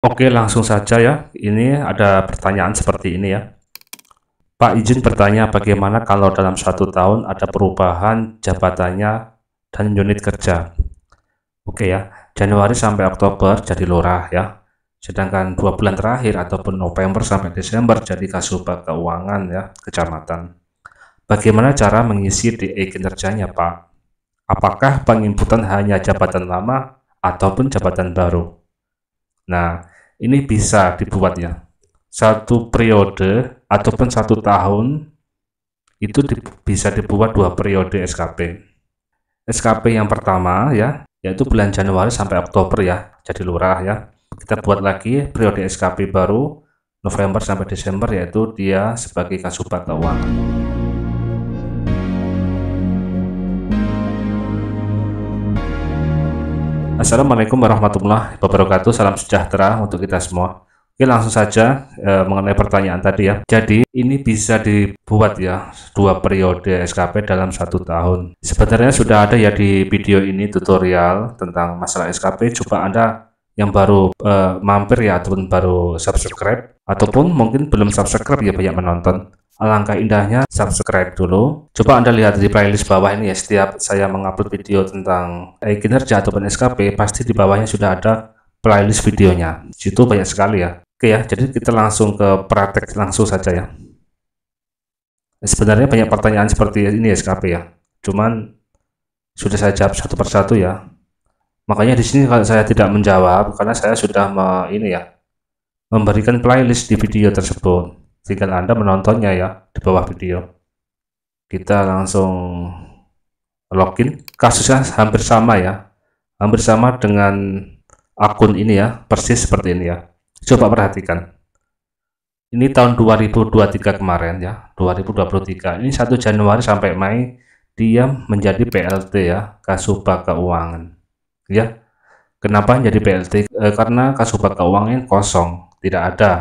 Oke, langsung saja ya. Ini ada pertanyaan seperti ini ya. Pak, izin bertanya bagaimana kalau dalam 1 tahun ada perubahan jabatannya dan unit kerja. Oke ya, Januari sampai Oktober jadi lurah ya. Sedangkan 2 bulan terakhir ataupun November sampai Desember jadi Kasubag Keuangan ya, kecamatan. Bagaimana cara mengisi DE kinerjanya, Pak? Apakah penginputan hanya jabatan lama ataupun jabatan baru? Nah, ini bisa dibuat ya. Satu periode ataupun 1 tahun itu bisa dibuat 2 periode SKP. SKP yang pertama ya, yaitu bulan Januari sampai Oktober ya, jadi lurah ya. Kita buat lagi periode SKP baru November sampai Desember, yaitu dia sebagai Kasubag Keuangan. Assalamualaikum warahmatullahi wabarakatuh. Salam sejahtera untuk kita semua. Oke, langsung saja mengenai pertanyaan tadi ya. Jadi ini bisa dibuat ya 2 periode SKP dalam 1 tahun. Sebenarnya sudah ada ya di video ini tutorial tentang masalah SKP. Coba Anda yang baru mampir ya ataupun baru subscribe ataupun mungkin belum subscribe ya, banyak menonton. Alangkah indahnya subscribe dulu. Coba Anda lihat di playlist bawah ini ya, setiap saya mengupload video tentang kinerja ataupun SKP, pasti di bawahnya sudah ada playlist videonya. Situ banyak sekali ya. Oke ya, jadi kita langsung ke praktek langsung saja ya. Sebenarnya banyak pertanyaan seperti ini SKP ya. Cuman sudah saya jawab satu persatu ya. Makanya di sini kalau saya tidak menjawab karena saya sudah memberikan playlist di video tersebut. Tinggal Anda menontonnya ya di bawah video. Kita langsung login. Kasusnya hampir sama ya. Hampir sama dengan akun ini ya, persis seperti ini ya. Coba perhatikan. Ini tahun 2023 kemarin ya, 2023. Ini 1 Januari sampai Mei dia menjadi PLT ya, Kasubag Keuangan. Ya. Kenapa menjadi PLT? Karena Kasubag Keuangan kosong, tidak ada.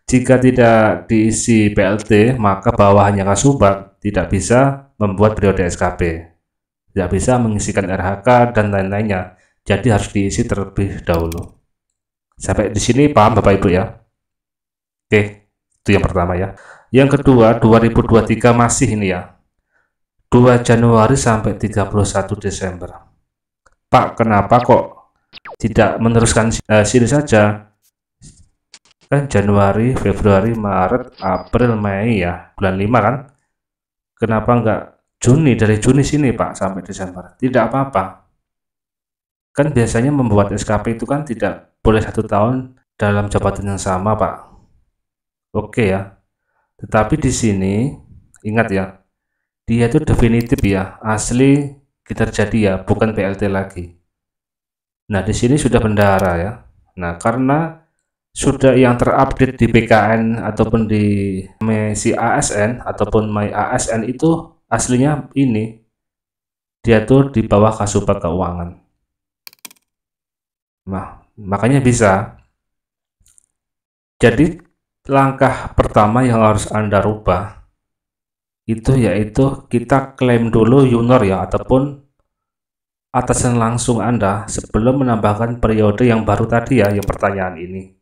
Jika tidak diisi PLT, maka bawahannya Kasubag tidak bisa membuat periode SKP, tidak bisa mengisikan RHK dan lain-lainnya. Jadi harus diisi terlebih dahulu. Sampai di sini paham Bapak Ibu ya? Oke, itu yang pertama ya. Yang kedua, 2023 masih ini ya. 2 Januari sampai 31 Desember. Pak, kenapa kok tidak meneruskan sini saja? Kan Januari, Februari, Maret, April, Mei ya, bulan 5 kan? Kenapa enggak Juni, dari Juni sini Pak sampai Desember? Tidak apa-apa. Kan biasanya membuat SKP itu kan tidak boleh 1 tahun dalam jabatan yang sama Pak. Oke ya. Tetapi di sini ingat ya, dia itu definitif ya, asli kinerja dia, bukan PLT lagi. Nah di sini sudah bendahara ya. Nah karena sudah yang terupdate di BKN ataupun di si ASN ataupun My ASN itu aslinya ini dia tuh di bawah Kasubag Keuangan. Nah, makanya bisa. Jadi langkah pertama yang harus Anda rubah itu yaitu kita klaim dulu Yunor ya ataupun atasan langsung Anda sebelum menambahkan periode yang baru tadi ya, yang pertanyaan ini,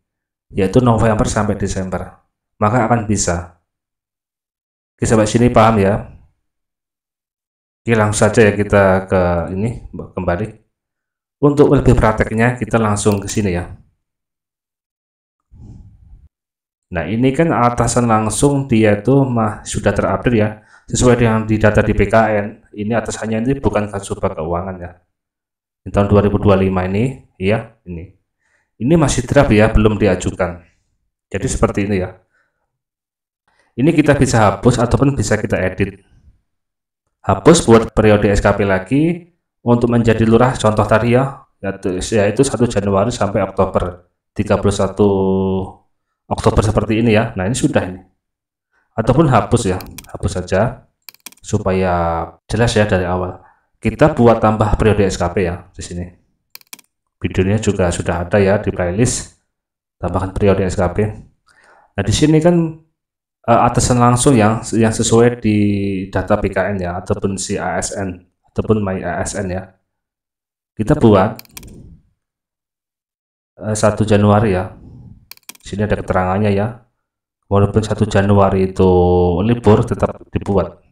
yaitu November sampai Desember, maka akan bisa. Oke, sampai sini paham ya? Oke, langsung saja ya kita ke ini kembali. Untuk lebih prakteknya kita langsung ke sini ya. Nah ini kan atasan langsung dia tuh sudah terupdate ya, sesuai dengan di data di BKN. Ini atasannya ini bukan Kasubag Keuangan ya. Di tahun 2025 ini, ya ini. Ini masih draft ya, belum diajukan. Jadi seperti ini ya. Ini kita bisa hapus ataupun bisa kita edit. Hapus buat periode SKP lagi untuk menjadi lurah contoh tadi ya, yaitu 1 Januari sampai Oktober 31 Oktober seperti ini ya. Nah ini sudah ini. Ataupun hapus ya, hapus saja supaya jelas ya dari awal. Kita buat tambah periode SKP ya di sini. Videonya juga sudah ada ya di playlist. Tambahkan periode SKP. Nah di sini kan atasan langsung yang sesuai di data BKN ya ataupun si ASN ataupun My ASN ya. Kita buat 1 Januari ya. Sini ada keterangannya ya. Walaupun 1 Januari itu libur tetap dibuat.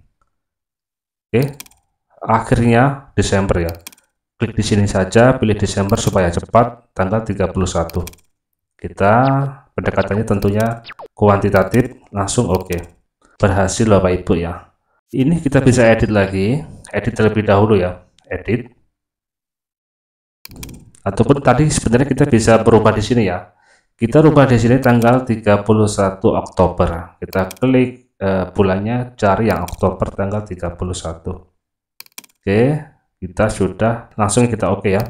Oke. Akhirnya Desember ya. Klik di sini saja, pilih Desember supaya cepat, tanggal 31. Kita pendekatannya tentunya kuantitatif, langsung oke. Berhasil Bapak Ibu ya. Ini kita bisa edit lagi, edit terlebih dahulu ya, edit. Ataupun tadi sebenarnya kita bisa berubah di sini ya. Kita rubah di sini tanggal 31 Oktober. Kita klik bulannya, cari yang Oktober tanggal 31. Oke, kita sudah langsung kita oke ya.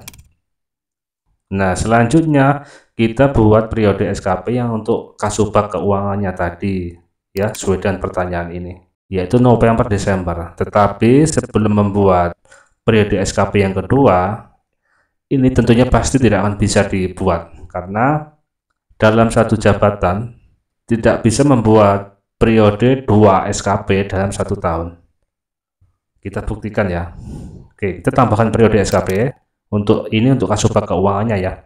Nah, selanjutnya kita buat periode SKP yang untuk kasubag keuangannya tadi ya, sesuai dengan pertanyaan ini, yaitu November Desember. Tetapi sebelum membuat periode SKP yang kedua, ini tentunya pasti tidak akan bisa dibuat karena dalam satu jabatan tidak bisa membuat periode 2 SKP dalam 1 tahun. Kita buktikan ya. Oke, kita tambahkan periode SKP untuk ini, untuk kasubag keuangannya ya.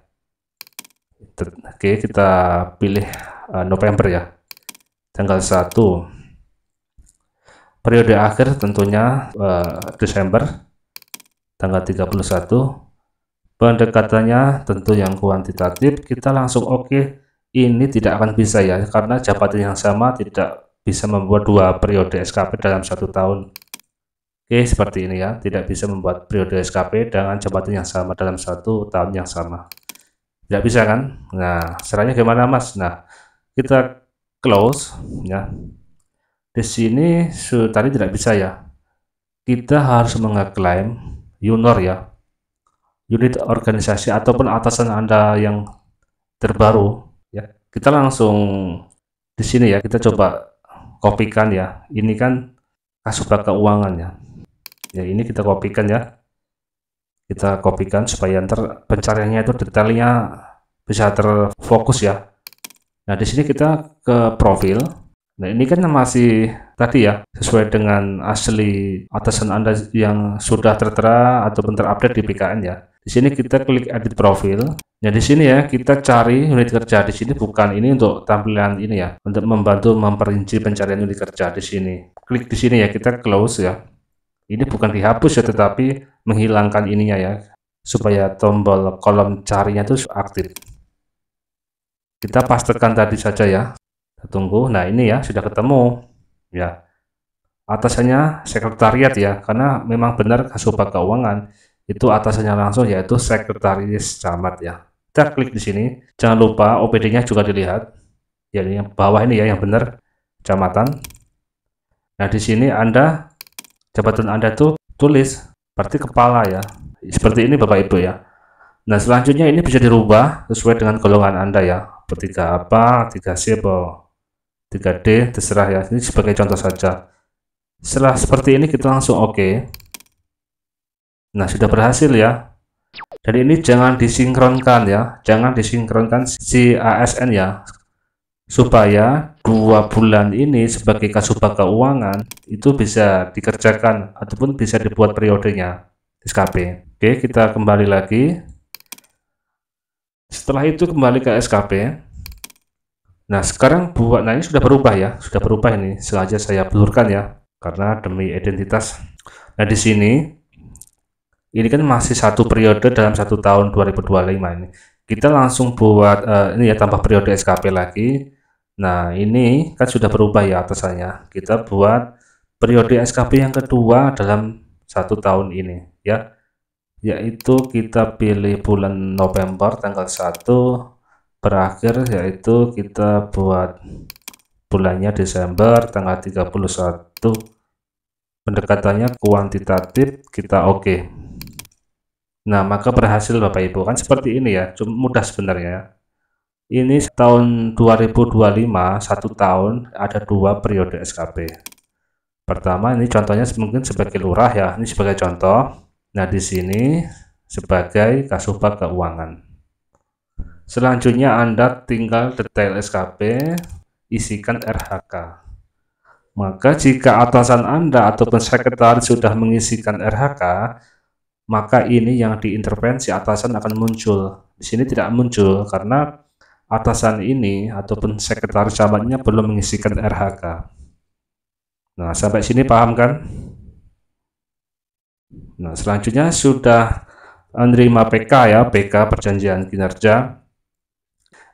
Oke, kita pilih November ya, tanggal 1. Periode akhir tentunya Desember tanggal 31. Pendekatannya tentu yang kuantitatif. Kita langsung oke. Ini tidak akan bisa ya, karena jabatan yang sama tidak bisa membuat 2 periode SKP dalam 1 tahun. Oke, seperti ini ya, tidak bisa membuat periode SKP dengan jabatan yang sama dalam 1 tahun yang sama. Tidak bisa kan? Nah, caranya gimana Mas? Nah, kita close ya. Di sini tadi tidak bisa ya. Kita harus mengeklaim UNOR ya, unit organisasi ataupun atasan Anda yang terbaru ya. Kita langsung di sini ya, kita coba kopikan ya. Ini kan kasubag keuangan ya. Ya, ini kita kopikan ya. Kita kopikan supaya ntar pencariannya itu detailnya bisa terfokus ya. Nah, di sini kita ke profil. Nah, ini kan masih tadi ya, sesuai dengan asli atasan Anda yang sudah tertera ataupun terupdate di PKN ya. Di sini kita klik edit profil. Nah, di sini ya kita cari unit kerja. Di sini bukan ini untuk tampilan ini ya, untuk membantu memperinci pencarian unit kerja di sini. Klik di sini ya, kita close ya. Ini bukan dihapus ya, tetapi menghilangkan ininya ya, supaya tombol kolom carinya itu aktif. Kita pastekan tadi saja ya. Kita tunggu. Nah, ini ya sudah ketemu ya. Atasannya sekretariat ya, karena memang benar kasubag keuangan itu atasannya langsung yaitu sekretaris camat ya. Kita klik di sini. Jangan lupa OPD-nya juga dilihat. Ya, ini yang bawah ini ya yang benar kecamatan. Nah, di sini Anda jabatan Anda tuh tulis berarti kepala ya. Seperti ini Bapak Ibu ya. Nah, selanjutnya ini bisa dirubah sesuai dengan golongan Anda ya. 3 apa, 3C atau 3D, terserah ya. Ini sebagai contoh saja. Setelah seperti ini kita langsung oke. Nah, sudah berhasil ya. Dan ini jangan disinkronkan ya. Jangan disinkronkan si ASN ya. Supaya 2 bulan ini sebagai kasubag keuangan itu bisa dikerjakan ataupun bisa dibuat periodenya SKP. Oke, kita kembali lagi. Setelah itu kembali ke SKP. Nah, sekarang buat, nah ini sudah berubah ya, sudah berubah ini. Sengaja saya blurkan ya, karena demi identitas. Nah, di sini ini kan masih 1 periode dalam 1 tahun 2025 ini. Kita langsung buat ini ya, tambah periode SKP lagi. Nah, ini kan sudah berubah ya atasannya. Kita buat periode SKP yang kedua dalam 1 tahun ini ya, yaitu kita pilih bulan November tanggal 1, berakhir yaitu kita buat bulannya Desember tanggal 31. Pendekatannya kuantitatif, kita oke. Nah, maka berhasil Bapak Ibu, kan seperti ini ya, cuma mudah sebenarnya. Ini tahun 2025, 1 tahun ada 2 periode SKP. Pertama ini contohnya mungkin sebagai lurah ya, ini sebagai contoh. Nah, di sini sebagai kasubag keuangan. Selanjutnya Anda tinggal detail SKP, isikan RHK. Maka jika atasan Anda ataupun sekretaris sudah mengisikan RHK, maka ini yang diintervensi atasan akan muncul. Di sini tidak muncul karena atasan ini ataupun sekretaris camatnya belum mengisikan RHK. Nah, sampai sini paham kan? Nah, selanjutnya sudah menerima PK ya, PK perjanjian kinerja,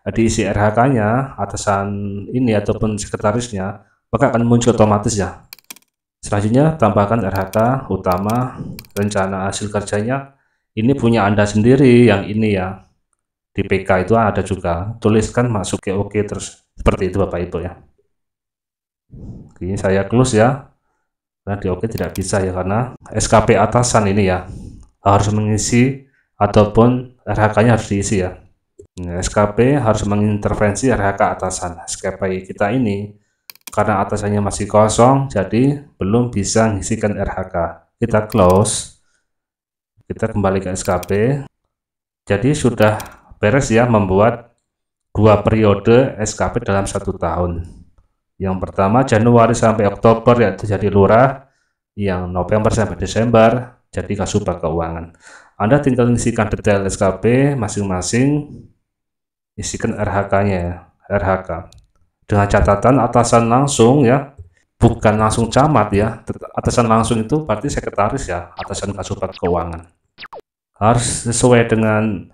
diisi RHK-nya atasan ini ataupun sekretarisnya, maka akan muncul otomatis ya. Selanjutnya tambahkan RHK utama, rencana hasil kerjanya. Ini punya Anda sendiri yang ini ya. Di PK itu ada juga. Tuliskan masuk ke oke terus seperti itu Bapak Ibu ya. Ini saya close ya. Nah di oke tidak bisa ya karena SKP atasan ini ya harus mengisi ataupun RHK-nya harus diisi ya. SKP harus mengintervensi RHK atasan. SKP kita ini karena atasannya masih kosong, jadi belum bisa mengisikan RHK. Kita close, kita kembali ke SKP. Jadi sudah beres ya membuat 2 periode SKP dalam 1 tahun. Yang pertama Januari sampai Oktober yaitu jadi lurah, yang November sampai Desember jadi Kasubag Keuangan. Anda tinggal mengisikan detail SKP masing-masing, isikan RHK-nya ya, RHK. Dengan catatan atasan langsung ya, bukan langsung camat ya. Atasan langsung itu berarti sekretaris ya, atasan Kasubag Keuangan. Harus sesuai dengan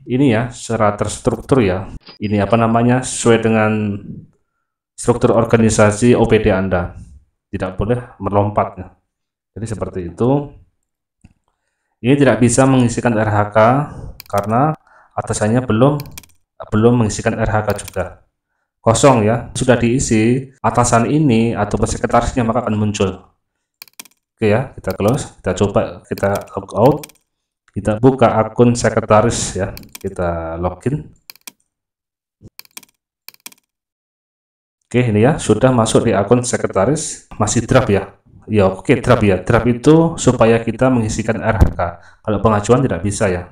ini ya, secara terstruktur ya. Ini apa namanya, sesuai dengan struktur organisasi OPD Anda. Tidak boleh melompat ya. Jadi seperti itu. Ini tidak bisa mengisikan RHK karena atasannya belum mengisikan RHK juga. Kosong ya, sudah diisi atasan ini atau sekretarisnya maka akan muncul. Oke ya, kita close, kita coba kita log out, kita buka akun sekretaris ya, kita login. Oke ini ya, sudah masuk di akun sekretaris, masih draft ya. Ya oke, draft ya, draft itu supaya kita mengisikan RHK, kalau pengajuan tidak bisa ya.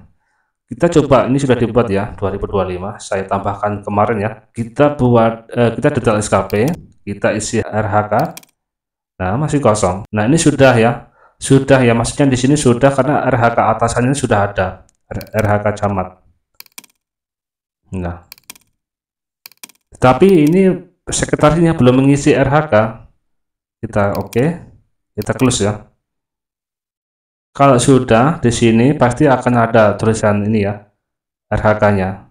Kita coba, ini sudah dibuat ya 2025, saya tambahkan kemarin ya. Kita buat kita detail SKP, kita isi RHK. Nah masih kosong. Nah ini sudah ya, maksudnya di sini sudah karena RHK atasannya sudah ada, RHK camat. Nah tapi ini sekretarisnya belum mengisi RHK. Kita oke, kita close ya. Kalau sudah di sini pasti akan ada tulisan ini ya, RHK-nya.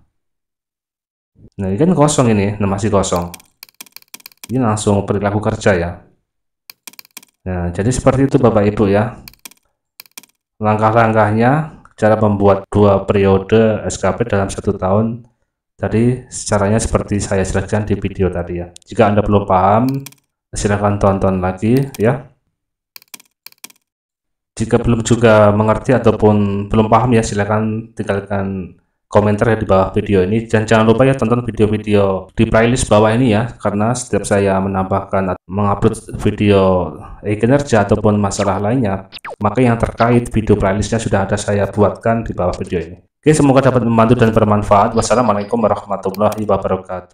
Nah, ini kan kosong ini, nah masih kosong. Ini langsung perilaku kerja ya. Nah, jadi seperti itu Bapak Ibu ya. Langkah-langkahnya, cara membuat 2 periode SKP dalam 1 tahun. Tadi caranya seperti saya jelaskan di video tadi ya. Jika Anda belum paham, silakan tonton lagi ya. Jika belum juga mengerti ataupun belum paham ya, silakan tinggalkan komentar ya di bawah video ini. Dan jangan lupa ya tonton video-video di playlist bawah ini ya, karena setiap saya menambahkan mengupload video kinerja ataupun masalah lainnya, maka yang terkait video playlistnya sudah ada saya buatkan di bawah video ini. Oke, semoga dapat membantu dan bermanfaat. Wassalamualaikum warahmatullahi wabarakatuh.